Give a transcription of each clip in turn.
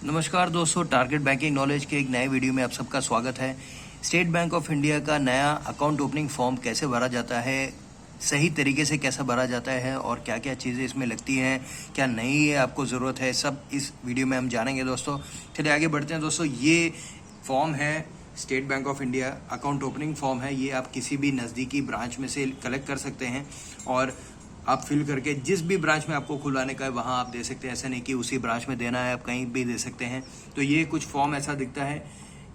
नमस्कार दोस्तों, target banking knowledge के एक नए वीडियो में आप सबका स्वागत है। स्टेट बैंक ऑफ इंडिया का नया अकाउंट ओपनिंग फॉर्म कैसे भरा जाता है, सही तरीके से कैसे भरा जाता है और क्या क्या चीज़ें इसमें लगती हैं, क्या नहीं है आपको ज़रूरत है, सब इस वीडियो में हम जानेंगे दोस्तों। चलिए आगे बढ़ते हैं दोस्तों। ये फॉर्म है state bank of India account opening form है। ये आप किसी भी नज़दीकी ब्रांच में से कलेक्ट कर सकते हैं और आप फिल करके जिस भी ब्रांच में आपको खुलवाने का है वहाँ आप दे सकते हैं। ऐसा नहीं कि उसी ब्रांच में देना है, आप कहीं भी दे सकते हैं। तो ये कुछ फॉर्म ऐसा दिखता है।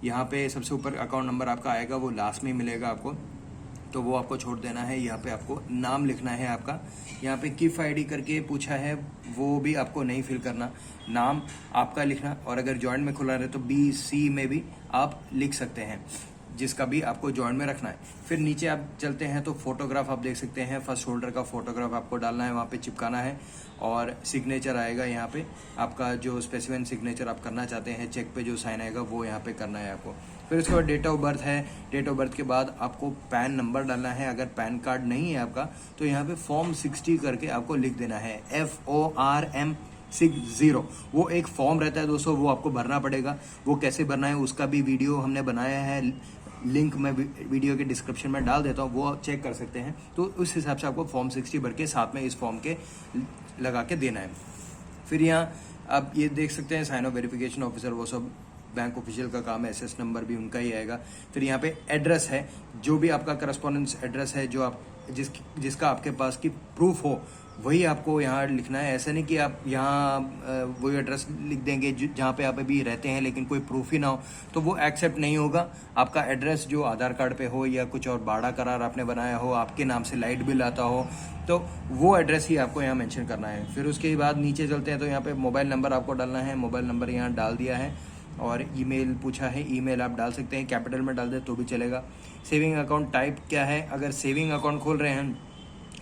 यहाँ पे सबसे ऊपर अकाउंट नंबर आपका आएगा, वो लास्ट में मिलेगा आपको, तो वो आपको छोड़ देना है। यहाँ पे आपको नाम लिखना है आपका। यहाँ पे किफ आईडी करके पूछा है, वो भी आपको नहीं फिल करना, नाम आपका लिखना। और अगर जॉइंट में खुला रहे तो BC में भी आप लिख सकते हैं, जिसका भी आपको जॉइंट में रखना है। फिर नीचे आप चलते हैं तो फोटोग्राफ आप देख सकते हैं, फर्स्ट होल्डर का फोटोग्राफ आपको डालना है, वहाँ पे चिपकाना है और सिग्नेचर आएगा यहाँ पे आपका, जो स्पेसिफिक सिग्नेचर आप करना चाहते हैं, चेक पे जो साइन आएगा वो यहाँ पे करना है आपको। फिर उसके बाद डेट ऑफ बर्थ है, डेट ऑफ बर्थ के बाद आपको पैन नंबर डालना है। अगर पैन कार्ड नहीं है आपका तो यहाँ पे फॉर्म 60 करके आपको लिख देना है, FORM 60। वो एक फॉर्म रहता है दोस्तों, वो आपको भरना पड़ेगा। वो कैसे भरना है उसका भी वीडियो हमने बनाया है, लिंक मैं वीडियो के डिस्क्रिप्शन में डाल देता हूँ, वो आप चेक कर सकते हैं। तो उस हिसाब से आपको फॉर्म 60 भर के साथ में इस फॉर्म के लगा के देना है। फिर यहाँ आप ये देख सकते हैं साइन ऑफ वेरिफिकेशन ऑफिसर, वो सब बैंक ऑफिशियल का काम है, SS नंबर भी उनका ही आएगा। फिर यहाँ पे एड्रेस है, जो भी आपका करस्पॉन्डेंस एड्रेस है, जो आप जिसका आपके पास की प्रूफ हो वही आपको यहाँ लिखना है। ऐसा नहीं कि आप यहाँ वही एड्रेस लिख देंगे जहाँ पे आप अभी रहते हैं लेकिन कोई प्रूफ ही ना हो, तो वो एक्सेप्ट नहीं होगा। आपका एड्रेस जो आधार कार्ड पे हो या कुछ और बाड़ा करार आपने बनाया हो, आपके नाम से लाइट बिल आता हो, तो वो एड्रेस ही आपको यहाँ मेंशन करना है। फिर उसके बाद नीचे चलते हैं तो यहाँ पे मोबाइल नंबर आपको डालना है, मोबाइल नंबर यहाँ डाल दिया है। और ईमेल पूछा है, ईमेल आप डाल सकते हैं, कैपिटल में डाल दे तो भी चलेगा। सेविंग अकाउंट टाइप क्या है, अगर सेविंग अकाउंट खोल रहे हैं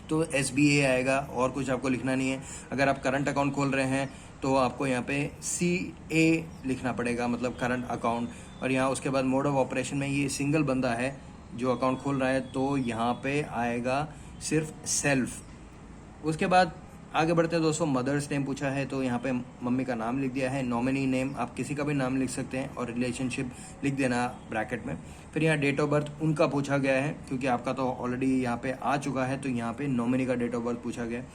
तो SBA आएगा और कुछ आपको लिखना नहीं है। अगर आप करंट अकाउंट खोल रहे हैं तो आपको यहाँ पे CA लिखना पड़ेगा, मतलब करंट अकाउंट। और यहाँ उसके बाद मोड ऑफ ऑपरेशन में ये सिंगल बंदा है जो अकाउंट खोल रहा है, तो यहाँ पे आएगा सिर्फ सेल्फ। उसके बाद आगे बढ़ते हैं दोस्तों। मदर्स नेम पूछा है तो यहाँ पे मम्मी का नाम लिख दिया है। नॉमिनी नेम आप किसी का भी नाम लिख सकते हैं और रिलेशनशिप लिख देना ब्रैकेट में। फिर यहाँ डेट ऑफ बर्थ उनका पूछा गया है, क्योंकि आपका तो ऑलरेडी यहाँ पे आ चुका है, तो यहाँ पे नॉमिनी का डेट ऑफ बर्थ पूछा गया है।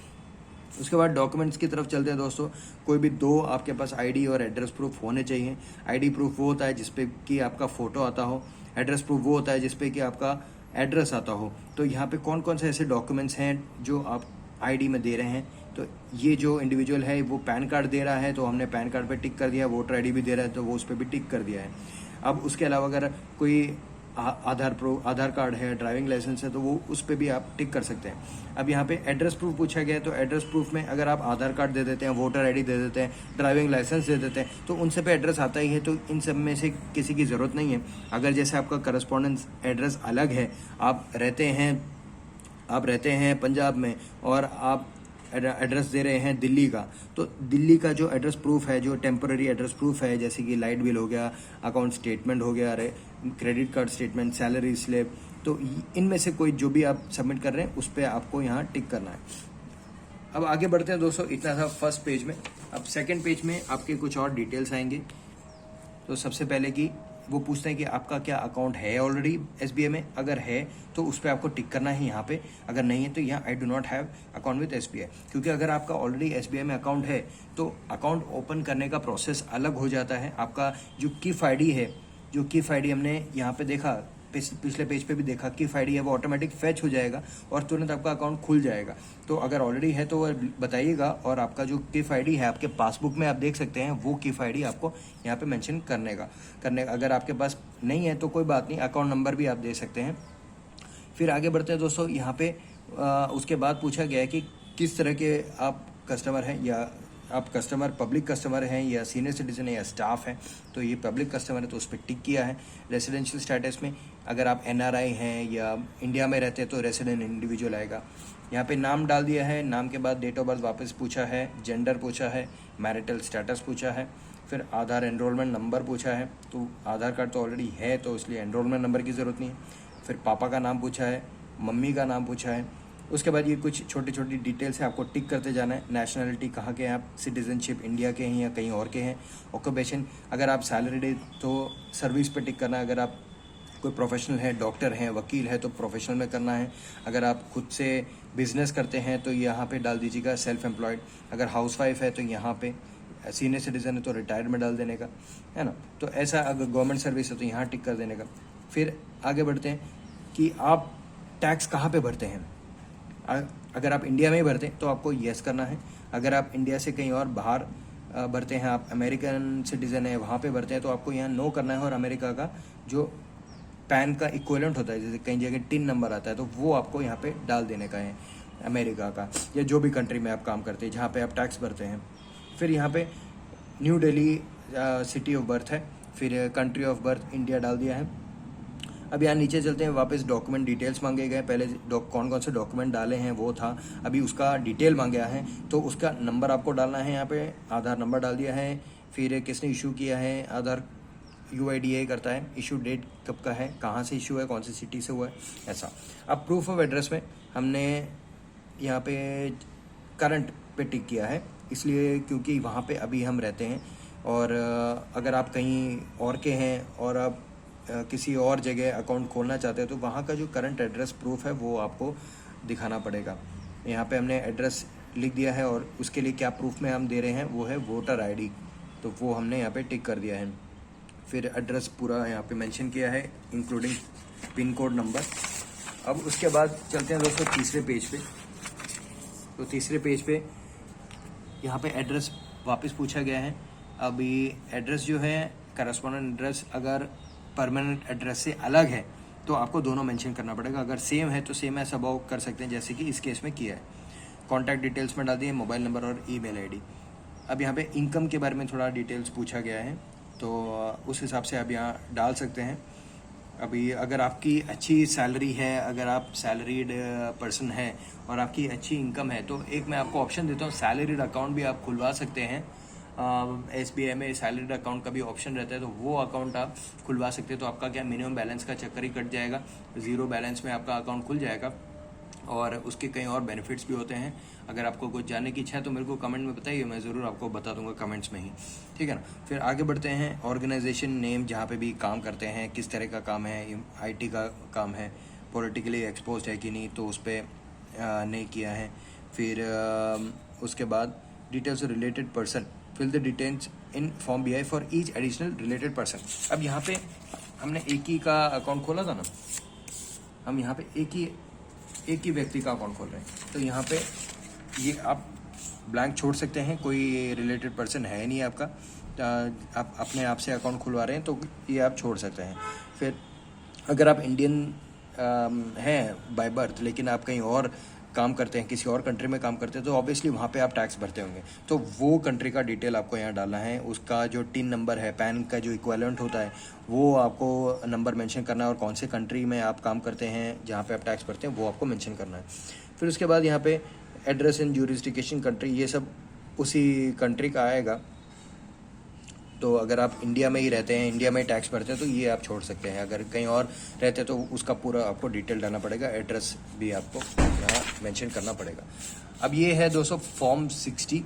उसके बाद डॉक्यूमेंट्स की तरफ चलते हैं दोस्तों। कोई भी दो आपके पास ID और एड्रेस प्रूफ होने चाहिए। ID प्रूफ वो होता है जिसपे कि आपका फोटो आता हो, एड्रेस प्रूफ वो होता है जिसपे कि आपका एड्रेस आता हो। तो यहाँ पे कौन कौन से ऐसे डॉक्यूमेंट्स हैं जो आप ID में दे रहे हैं, तो ये जो इंडिविजुअल है वो पैन कार्ड दे रहा है तो हमने पैन कार्ड पे टिक कर दिया, वोटर ID भी दे रहा है तो वो उस पर भी टिक कर दिया है। अब उसके अलावा अगर कोई आधार कार्ड है, ड्राइविंग लाइसेंस है, तो वो उस पर भी आप टिक कर सकते हैं। अब यहाँ पे एड्रेस प्रूफ पूछा गया है, तो एड्रेस प्रूफ में अगर आप आधार कार्ड दे देते हैं, वोटर ID दे देते हैं, ड्राइविंग लाइसेंस दे देते हैं, तो उन सब पे एड्रेस आता ही है, तो इन सब में से किसी की ज़रूरत नहीं है। अगर जैसे आपका करस्पॉन्डेंस एड्रेस अलग है, आप रहते हैं पंजाब में और आप एड्रेस दे रहे हैं दिल्ली का, तो दिल्ली का जो एड्रेस प्रूफ है, जो टेम्पररी एड्रेस प्रूफ है, जैसे कि लाइट बिल हो गया, अकाउंट स्टेटमेंट हो गया, credit card statement, salary slip, तो इनमें से कोई जो भी आप सबमिट कर रहे हैं उस पर आपको यहाँ टिक करना है। अब आगे बढ़ते हैं दोस्तों। इतना था फर्स्ट पेज में। अब सेकेंड पेज में आपके कुछ और डिटेल्स आएंगे। तो सबसे पहले कि वो पूछते हैं कि आपका क्या अकाउंट है ऑलरेडी SBI में, अगर है तो उस पर आपको टिक करना है यहाँ पे, अगर नहीं है तो यहाँ I do not have account with SBI। क्योंकि अगर आपका ऑलरेडी SBI में अकाउंट है तो अकाउंट ओपन करने का प्रोसेस अलग हो जाता है। आपका जो किफ ID है, जो किफ ID हमने यहाँ पे देखा, पिछले पेज पे भी देखा, किफ ID है वो ऑटोमेटिक फैच हो जाएगा और तुरंत आपका अकाउंट खुल जाएगा। तो अगर ऑलरेडी है तो वो बताइएगा, और आपका जो किफ ID है आपके पासबुक में आप देख सकते हैं, वो किफ ID आपको यहाँ पे मेंशन करने का। अगर आपके पास नहीं है तो कोई बात नहीं, अकाउंट नंबर भी आप दे सकते हैं। फिर आगे बढ़ते हैं दोस्तों। यहाँ पे उसके बाद पूछा गया है कि किस तरह के आप कस्टमर हैं, या आप कस्टमर पब्लिक कस्टमर हैं या सीनियर सिटीजन है या स्टाफ है। तो ये पब्लिक कस्टमर है तो उस पर टिक किया है। रेसिडेंशियल स्टेटस में अगर आप NRI हैं या इंडिया में रहते हैं तो रेसिडेंट इंडिविजुअल आएगा। यहाँ पे नाम डाल दिया है, नाम के बाद डेट ऑफ बर्थ वापस पूछा है, जेंडर पूछा है, मैरिटल स्टेटस पूछा है, फिर आधार एनरोलमेंट नंबर पूछा है। तो आधार कार्ड तो ऑलरेडी है तो इसलिए एनरोलमेंट नंबर की ज़रूरत नहीं है। फिर पापा का नाम पूछा है, मम्मी का नाम पूछा है, उसके बाद ये कुछ छोटी छोटी डिटेल्स है, आपको टिक करते जाना है। नेशनलिटी कहाँ के हैं आप, सिटीजनशिप इंडिया के हैं या कहीं और के हैं। ऑक्यूपेशन, अगर आप सैलरीड है तो सर्विस पे टिक करना है। अगर आप कोई प्रोफेशनल है, डॉक्टर हैं, वकील है, तो प्रोफेशनल में करना है। अगर आप खुद से बिजनेस करते हैं तो यहाँ पे डाल दीजिएगा सेल्फ एम्प्लॉयड। अगर हाउसवाइफ है तो यहाँ पे, सीनियर सिटीजन है तो रिटायर्ड में डाल देने का, है ना। तो ऐसा अगर गवर्नमेंट सर्विस है तो यहाँ टिक कर देने का। फिर आगे बढ़ते हैं कि आप टैक्स कहाँ पे भरते हैं। अगर आप इंडिया में ही भरते हैं तो आपको येस करना है। अगर आप इंडिया से कहीं और बाहर भरते हैं, आप अमेरिकन सिटीज़न है वहाँ पे भरते हैं, तो आपको यहाँ नो करना है। और अमेरिका का जो पैन का इक्विवेलेंट होता है, जैसे कहीं जगह टिन नंबर आता है, तो वो आपको यहाँ पे डाल देने का है, अमेरिका का या जो भी कंट्री में आप काम करते हैं जहाँ पे आप टैक्स भरते हैं। फिर यहाँ पे new Delhi city of birth है, फिर कंट्री ऑफ बर्थ इंडिया डाल दिया है। अब यहाँ नीचे चलते हैं, वापस डॉक्यूमेंट डिटेल्स मांगे गए। पहले कौन कौन से डॉक्यूमेंट डाले हैं वो था, अभी उसका डिटेल मांगा है, तो उसका नंबर आपको डालना है। यहाँ पे आधार नंबर डाल दिया है। फिर किसने इशू किया है, आधार UIDAI करता है। इशू डेट कब का है, कहाँ से इशू है, कौन सी सिटी से हुआ है, ऐसा। अब प्रूफ ऑफ एड्रेस में हमने यहाँ पे करंट पे टिक किया है, इसलिए क्योंकि वहाँ पे अभी हम रहते हैं। और अगर आप कहीं और के हैं और आप किसी और जगह अकाउंट खोलना चाहते हैं तो वहाँ का जो करंट एड्रेस प्रूफ है वो आपको दिखाना पड़ेगा। यहाँ पे हमने एड्रेस लिख दिया है और उसके लिए क्या प्रूफ में हम दे रहे हैं वो है वोटर ID, तो वो हमने यहाँ पे टिक कर दिया है। फिर एड्रेस पूरा यहाँ पे मेंशन किया है इंक्लूडिंग पिन कोड नंबर। अब उसके बाद चलते हैं दोस्तों तीसरे पेज पे। तो तीसरे पेज पे यहाँ पे एड्रेस वापस पूछा गया है। अभी एड्रेस जो है करस्पॉन्डेंट एड्रेस अगर परमानेंट एड्रेस से अलग है तो आपको दोनों मेंशन करना पड़ेगा। अगर सेम है तो सेम एज अबाउ कर सकते हैं, जैसे कि इस केस में किया है। कॉन्टैक्ट डिटेल्स में डाल दिए, मोबाइल नंबर और ईमेल ID। अब यहाँ पे इनकम के बारे में थोड़ा डिटेल्स पूछा गया है, तो उस हिसाब से आप यहाँ डाल सकते हैं। अभी अगर आपकी अच्छी सैलरी है, अगर आप सैलरीड पर्सन है और आपकी अच्छी इनकम है, तो एक मैं आपको ऑप्शन देता हूँ, सैलरीड अकाउंट भी आप खुलवा सकते हैं। SBI में सैलरीड अकाउंट का भी ऑप्शन रहता है, तो वो अकाउंट आप खुलवा सकते हैं। तो आपका क्या मिनिमम बैलेंस का चक्कर ही कट जाएगा, ज़ीरो बैलेंस में आपका अकाउंट खुल जाएगा और उसके कई और बेनिफिट्स भी होते हैं। अगर आपको कुछ जानने की इच्छा है तो मेरे को कमेंट में बताइए, मैं ज़रूर आपको बता दूंगा कमेंट्स में ही, ठीक है ना। फिर आगे बढ़ते हैं, ऑर्गेनाइजेशन नेम जहाँ पे भी काम करते हैं, किस तरह का काम है, IT का काम है, पॉलिटिकली एक्सपोज है कि नहीं, तो उस पर नहीं किया है। फिर उसके बाद details related person, fill the details in form BI for each additional related person. अब यहाँ पे हमने एक ही का अकाउंट खोला था ना, हम यहाँ पे एक ही व्यक्ति का अकाउंट खोल रहे हैं, तो यहाँ पे ये आप ब्लैंक छोड़ सकते हैं, कोई रिलेटेड पर्सन है नहीं आपका, आप अपने आप से अकाउंट खुलवा रहे हैं तो ये आप छोड़ सकते हैं। फिर अगर आप इंडियन हैं बाय बर्थ लेकिन आप कहीं और काम करते हैं, किसी और कंट्री में काम करते हैं, तो ऑब्वियसली वहाँ पे आप टैक्स भरते होंगे, तो वो कंट्री का डिटेल आपको यहाँ डालना है। उसका जो टिन नंबर है, पैन का जो इक्विवेलेंट होता है, वो आपको नंबर मेंशन करना है, और कौन से कंट्री में आप काम करते हैं जहाँ पे आप टैक्स भरते हैं वो आपको मेंशन करना है। फिर उसके बाद यहाँ पे एड्रेस इन ज्यूरिसडिक्शन कंट्री, ये सब उसी कंट्री का आएगा। तो अगर आप इंडिया में ही रहते हैं, इंडिया में ही टैक्स भरते हैं, तो ये आप छोड़ सकते हैं। अगर कहीं और रहते हैं तो उसका पूरा आपको डिटेल डालना पड़ेगा, एड्रेस भी आपको यहाँ मेंशन करना पड़ेगा। अब ये है दोस्तों फॉर्म 60।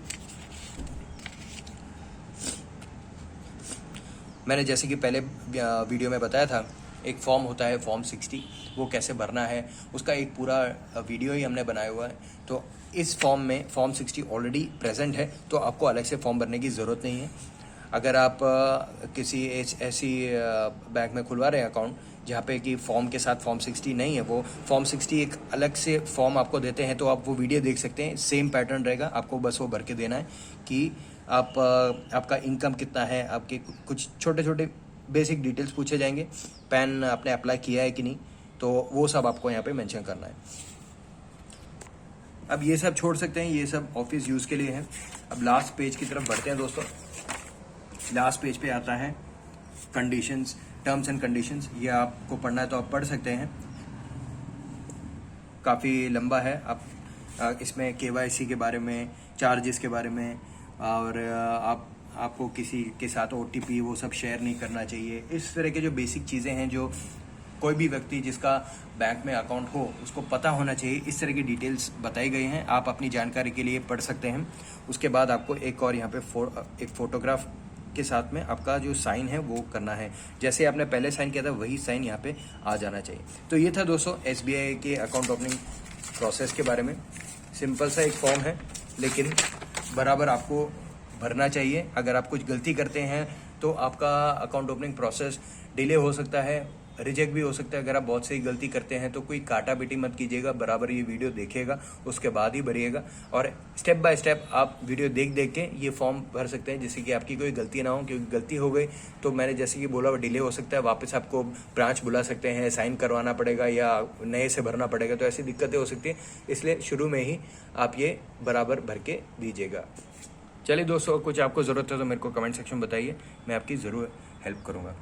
मैंने जैसे कि पहले वीडियो में बताया था, एक फॉर्म होता है फॉर्म 60, वो कैसे भरना है उसका एक पूरा वीडियो ही हमने बनाया हुआ है। तो इस फॉर्म में फॉर्म 60 ऑलरेडी प्रेजेंट है, तो आपको अलग से फॉर्म भरने की ज़रूरत नहीं है। अगर आप किसी ऐसी बैंक में खुलवा रहे हैं अकाउंट जहाँ पे कि फॉर्म के साथ फॉर्म 60 नहीं है, वो फॉर्म 60 एक अलग से फॉर्म आपको देते हैं, तो आप वो वीडियो देख सकते हैं। सेम पैटर्न रहेगा, आपको बस वो भर के देना है कि आपका इनकम कितना है, आपके कुछ छोटे छोटे बेसिक डिटेल्स पूछे जाएंगे, पैन आपने अप्लाई किया है कि नहीं, तो वो सब आपको यहाँ पे मेंशन करना है। अब ये सब छोड़ सकते हैं, ये सब ऑफिस यूज़ के लिए है। अब लास्ट पेज की तरफ बढ़ते हैं दोस्तों। लास्ट पेज पे आता है कंडीशंस, टर्म्स एंड कंडीशंस। ये आपको पढ़ना है तो आप पढ़ सकते हैं, काफ़ी लंबा है। आप इसमें KYC के बारे में, चार्जेस के बारे में, और आपको किसी के साथ OTP वो सब शेयर नहीं करना चाहिए। इस तरह के जो बेसिक चीज़ें हैं जो कोई भी व्यक्ति जिसका बैंक में अकाउंट हो उसको पता होना चाहिए। इस तरह की डिटेल्स बताई गई हैं, आप अपनी जानकारी के लिए पढ़ सकते हैं। उसके बाद आपको एक और यहाँ पे एक फोटोग्राफ के साथ में आपका जो साइन है वो करना है। जैसे आपने पहले साइन किया था वही साइन यहाँ पे आ जाना चाहिए। तो ये था दोस्तों SBI के अकाउंट ओपनिंग प्रोसेस के बारे में। सिंपल सा एक फॉर्म है, लेकिन बराबर आपको भरना चाहिए। अगर आप कुछ गलती करते हैं तो आपका अकाउंट ओपनिंग प्रोसेस डिले हो सकता है, रिजेक्ट भी हो सकता है। अगर आप बहुत सही गलती करते हैं तो कोई काटा बेटी मत कीजिएगा, बराबर ये वीडियो देखिएगा, उसके बाद ही भरिएगा। और स्टेप बाय स्टेप आप वीडियो देख देख के ये फॉर्म भर सकते हैं, जिससे कि आपकी कोई गलती ना हो। क्योंकि गलती हो गई तो मैंने जैसे कि बोला वो डिले हो सकता है, वापस आपको ब्रांच बुला सकते हैं, साइन करवाना पड़ेगा या नए से भरना पड़ेगा, तो ऐसी दिक्कतें हो सकती हैं। इसलिए शुरू में ही आप ये बराबर भर के दीजिएगा। चलिए दोस्तों, कुछ आपको ज़रूरत है तो मेरे को कमेंट सेक्शन में बताइए, मैं आपकी ज़रूर हेल्प करूँगा।